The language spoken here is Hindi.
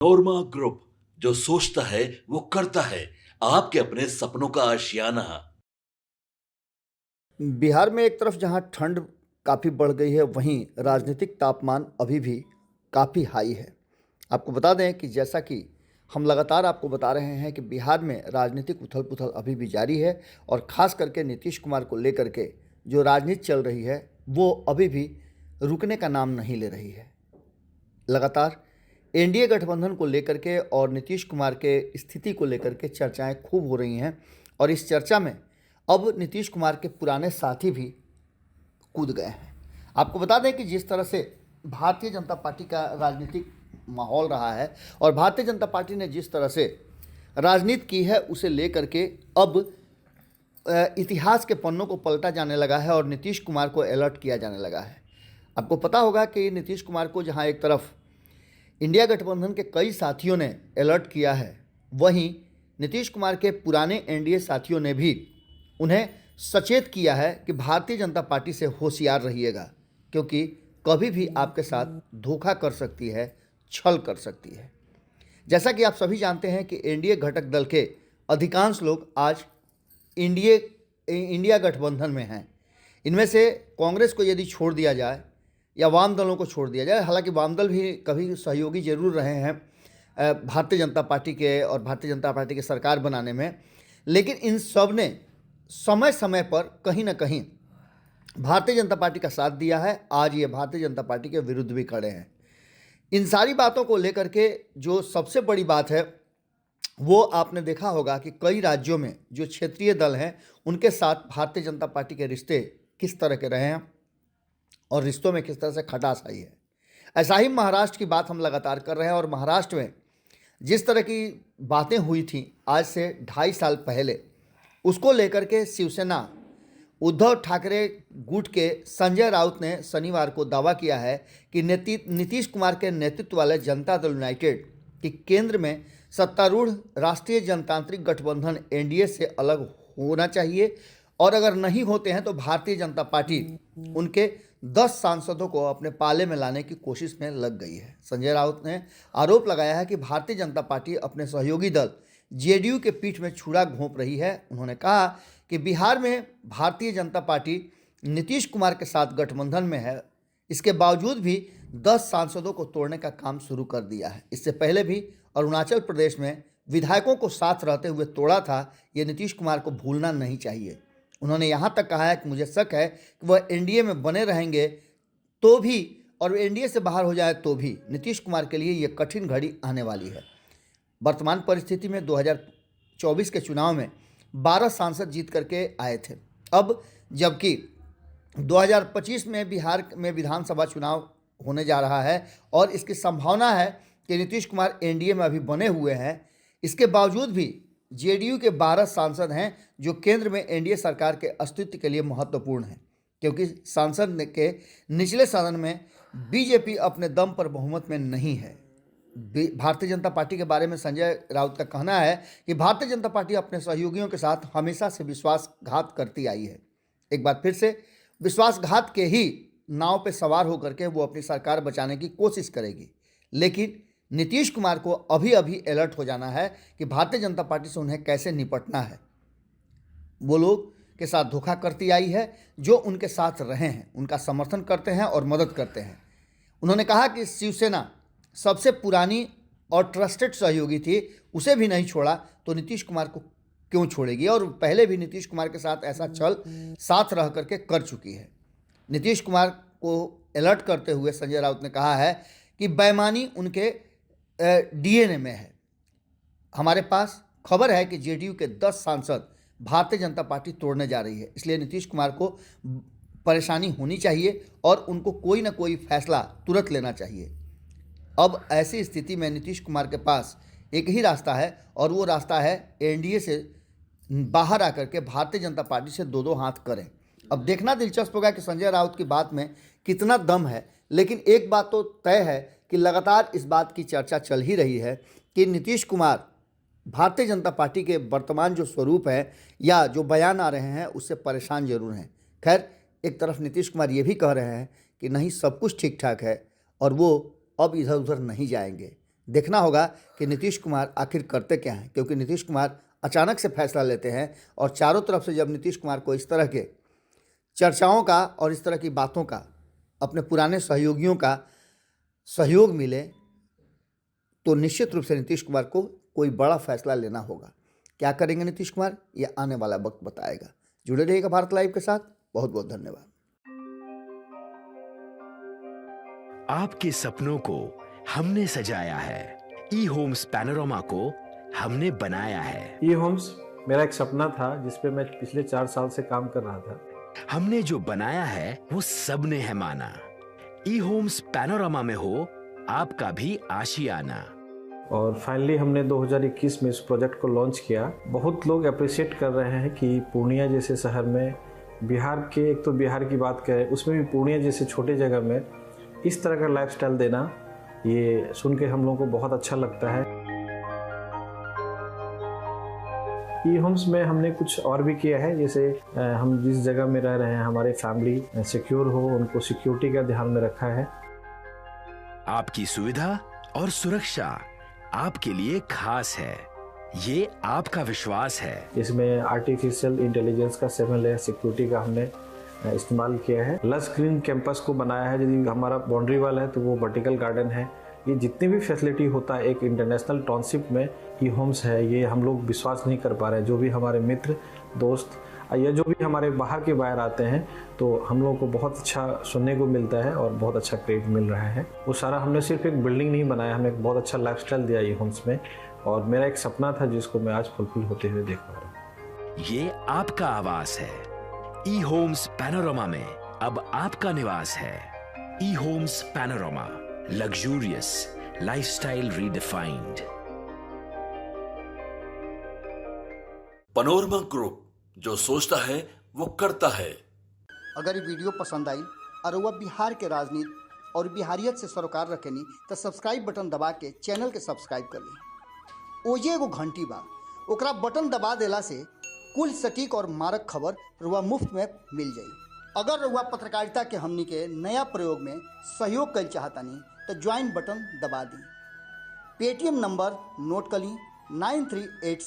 नोरमा ग्रुप, जो सोचता है वो करता है। आपके अपने सपनों का आशियाना। बिहार में एक तरफ जहां ठंड काफ़ी बढ़ गई है, वहीं राजनीतिक तापमान अभी भी काफ़ी हाई है। आपको बता दें कि जैसा कि हम लगातार आपको बता रहे हैं कि बिहार में राजनीतिक उथल-पुथल अभी भी जारी है और ख़ास करके नीतीश कुमार को लेकर के जो राजनीति चल रही है, वो अभी भी रुकने का नाम नहीं ले रही है। लगातार एनडीए गठबंधन को लेकर के और नीतीश कुमार के स्थिति को लेकर के चर्चाएं खूब हो रही हैं और इस चर्चा में अब नीतीश कुमार के पुराने साथी भी कूद गए हैं। आपको बता दें कि जिस तरह से भारतीय जनता पार्टी का राजनीतिक माहौल रहा है और भारतीय जनता पार्टी ने जिस तरह से राजनीति की है, उसे लेकर के अब इतिहास के पन्नों को पलटा जाने लगा है और नीतीश कुमार को अलर्ट किया जाने लगा है। आपको पता होगा कि नीतीश कुमार को जहां एक तरफ इंडिया गठबंधन के कई साथियों ने अलर्ट किया है, वहीं नीतीश कुमार के पुराने एनडीए साथियों ने भी उन्हें सचेत किया है कि भारतीय जनता पार्टी से होशियार रहिएगा, क्योंकि कभी भी आपके साथ धोखा कर सकती है, छल कर सकती है। जैसा कि आप सभी जानते हैं कि एनडीए घटक दल के अधिकांश लोग आज इंडिया गठबंधन में हैं। इनमें से कांग्रेस को यदि छोड़ दिया जाए या वाम दलों को छोड़ दिया जाए, हालांकि वाम दल भी कभी सहयोगी जरूर रहे हैं भारतीय जनता पार्टी के और भारतीय जनता पार्टी की सरकार बनाने में, लेकिन इन सब ने समय समय पर कहीं ना कहीं भारतीय जनता पार्टी का साथ दिया है। आज ये भारतीय जनता पार्टी के विरुद्ध भी खड़े हैं। इन सारी बातों को लेकर के जो सबसे बड़ी बात है, वो आपने देखा होगा कि कई राज्यों में जो क्षेत्रीय दल हैं, उनके साथ भारतीय जनता पार्टी के रिश्ते किस तरह के रहे हैं और रिश्तों में किस तरह से खटास आई है। ऐसा ही महाराष्ट्र की बात हम लगातार कर रहे हैं और महाराष्ट्र में जिस तरह की बातें हुई थी आज से 2.5 साल पहले, उसको लेकर के शिवसेना उद्धव ठाकरे गुट के संजय राउत ने शनिवार को दावा किया है कि नीतीश कुमार के नेतृत्व वाले जनता दल यूनाइटेड की केंद्र में सत्तारूढ़ राष्ट्रीय जनतांत्रिक गठबंधन एनडीए से अलग होना चाहिए और अगर नहीं होते हैं तो भारतीय जनता पार्टी उनके 10 सांसदों को अपने पाले में लाने की कोशिश में लग गई है। संजय राउत ने आरोप लगाया है कि भारतीय जनता पार्टी अपने सहयोगी दल जेडीयू के पीठ में छुरा घोंप रही है। उन्होंने कहा कि बिहार में भारतीय जनता पार्टी नीतीश कुमार के साथ गठबंधन में है, इसके बावजूद भी 10 सांसदों को तोड़ने का काम शुरू कर दिया है। इससे पहले भी अरुणाचल प्रदेश में विधायकों को साथ रहते हुए तोड़ा था। ये नीतीश कुमार को भूलना नहीं चाहिए। उन्होंने यहाँ तक कहा है कि मुझे शक है कि वह एनडीए में बने रहेंगे तो भी और एनडीए से बाहर हो जाए तो भी नीतीश कुमार के लिए ये कठिन घड़ी आने वाली है। वर्तमान परिस्थिति में 2024 के चुनाव में 12 सांसद जीत करके आए थे। अब जबकि 2025 में बिहार में विधानसभा चुनाव होने जा रहा है और इसकी संभावना है कि नीतीश कुमार एनडीए में अभी बने हुए हैं, इसके बावजूद भी जेडीयू के 12 सांसद हैं जो केंद्र में एनडीए सरकार के अस्तित्व के लिए महत्वपूर्ण हैं, क्योंकि सांसद के निचले सदन में बीजेपी अपने दम पर बहुमत में नहीं है। भारतीय जनता पार्टी के बारे में संजय राउत का कहना है कि भारतीय जनता पार्टी अपने सहयोगियों के साथ हमेशा से विश्वासघात करती आई है। एक बार फिर से विश्वासघात के ही नाव पे सवार होकर के वो अपनी सरकार बचाने की कोशिश करेगी, लेकिन नीतीश कुमार को अभी अभी अलर्ट हो जाना है कि भारतीय जनता पार्टी से उन्हें कैसे निपटना है। वो लोग के साथ धोखा करती आई है, जो उनके साथ रहे हैं, उनका समर्थन करते हैं और मदद करते हैं। उन्होंने कहा कि शिवसेना सबसे पुरानी और ट्रस्टेड सहयोगी थी, उसे भी नहीं छोड़ा तो नीतीश कुमार को क्यों छोड़ेगी, और पहले भी नीतीश कुमार के साथ ऐसा छल साथ रह करके कर चुकी है। नीतीश कुमार को अलर्ट करते हुए संजय राउत ने कहा है कि बेईमानी उनके डीएनए में है। हमारे पास खबर है कि जेडीयू के 10 सांसद भारतीय जनता पार्टी तोड़ने जा रही है, इसलिए नीतीश कुमार को परेशानी होनी चाहिए और उनको कोई ना कोई फैसला तुरंत लेना चाहिए। अब ऐसी स्थिति में नीतीश कुमार के पास एक ही रास्ता है और वो रास्ता है एनडीए से बाहर आकर के भारतीय जनता पार्टी से दो हाथ करें। अब देखना दिलचस्प होगा कि संजय राउत की बात में कितना दम है, लेकिन एक बात तो तय है कि लगातार इस बात की चर्चा चल ही रही है कि नीतीश कुमार भारतीय जनता पार्टी के वर्तमान जो स्वरूप है या जो बयान आ रहे हैं उससे परेशान जरूर हैं। खैर, एक तरफ नीतीश कुमार ये भी कह रहे हैं कि नहीं, सब कुछ ठीक ठाक है और वो अब इधर उधर नहीं जाएंगे। देखना होगा कि नीतीश कुमार आखिर करते क्या हैं, क्योंकि नीतीश कुमार अचानक से फैसला लेते हैं और चारों तरफ से जब नीतीश कुमार को इस तरह के चर्चाओं का और इस तरह की बातों का, अपने पुराने सहयोगियों का सहयोग मिले, तो निश्चित रूप से नीतीश कुमार को कोई बड़ा फैसला लेना होगा। क्या करेंगे नीतीश कुमार, ये आने वाला वक्त बताएगा। जुड़े रहिएगा भारत लाइव के साथ। बहुत बहुत धन्यवाद। आपके सपनों को हमने सजाया है, ई होम्स पैनोरमा को हमने बनाया है। ई होम्स मेरा एक सपना था जिस पे मैं पिछले 4 साल से काम कर रहा था। हमने जो बनाया है वो सबने है माना। ई होम्स पैनोरमा में हो आपका भी आशियाना। और फाइनली हमने 2021 में इस प्रोजेक्ट को लॉन्च किया। बहुत लोग अप्रिशिएट कर रहे हैं कि पूर्णिया जैसे शहर में, बिहार के, एक तो बिहार की बात करें उसमें भी पूर्णिया जैसे छोटे जगह में इस तरह का लाइफस्टाइल देना, ये सुन के हम लोगों को बहुत अच्छा लगता है। ई होम्स में हमने कुछ और भी किया है, जैसे हम जिस जगह में रह रहे हैं हमारे फैमिली सिक्योर हो, उनको सिक्योरिटी का ध्यान में रखा है। आपकी सुविधा और सुरक्षा आपके लिए खास है, ये आपका विश्वास है। इसमें आर्टिफिशियल इंटेलिजेंस का 7 लेयर सिक्योरिटी का हमने इस्तेमाल किया है। लस ग्रीन कैंपस को बनाया है। यदि हमारा बाउंड्री वाल है तो वो वर्टिकल गार्डन है। ये जितनी भी फैसिलिटी होता है एक इंटरनेशनल टाउनशिप में, ई होम्स है, ये हम लोग विश्वास नहीं कर पा रहे हैं। जो भी हमारे मित्र दोस्त या जो भी हमारे बाहर के बाहर आते हैं तो हम लोगों को बहुत अच्छा सुनने को मिलता है और बहुत अच्छा क्रेडिट मिल रहा है। वो सारा हमने सिर्फ एक बिल्डिंग नहीं बनाया, हमें एक बहुत अच्छा लाइफस्टाइल दिया ई होम्स में, और मेरा एक सपना था जिसको मैं आज फुलफिल होते हुए देख पा रहा हूँ। ये आपका आवास है। ई होम्स पैनोरमा में अब आपका निवास है। E Homes Panorama, luxurious lifestyle redefined. Panorama group, जो सोचता है वो करता है। अगर ये वीडियो पसंद आई और वह बिहार के राजनीति और बिहारियत से सरोकार रखेनी तो सब्सक्राइब बटन दबा के चैनल के सब्सक्राइब कर ली। ओजे एगो घंटी बा, ओकरा बटन दबा देला से कुल सटीक और मारक खबर रुआ मुफ्त में मिल जाई। अगर रुआ पत्रकारिता के हमनी के नया प्रयोग में सहयोग कर चाहतानी तो ज्वाइन बटन दबा दी। पेटीएम नंबर नोट कर ली 9386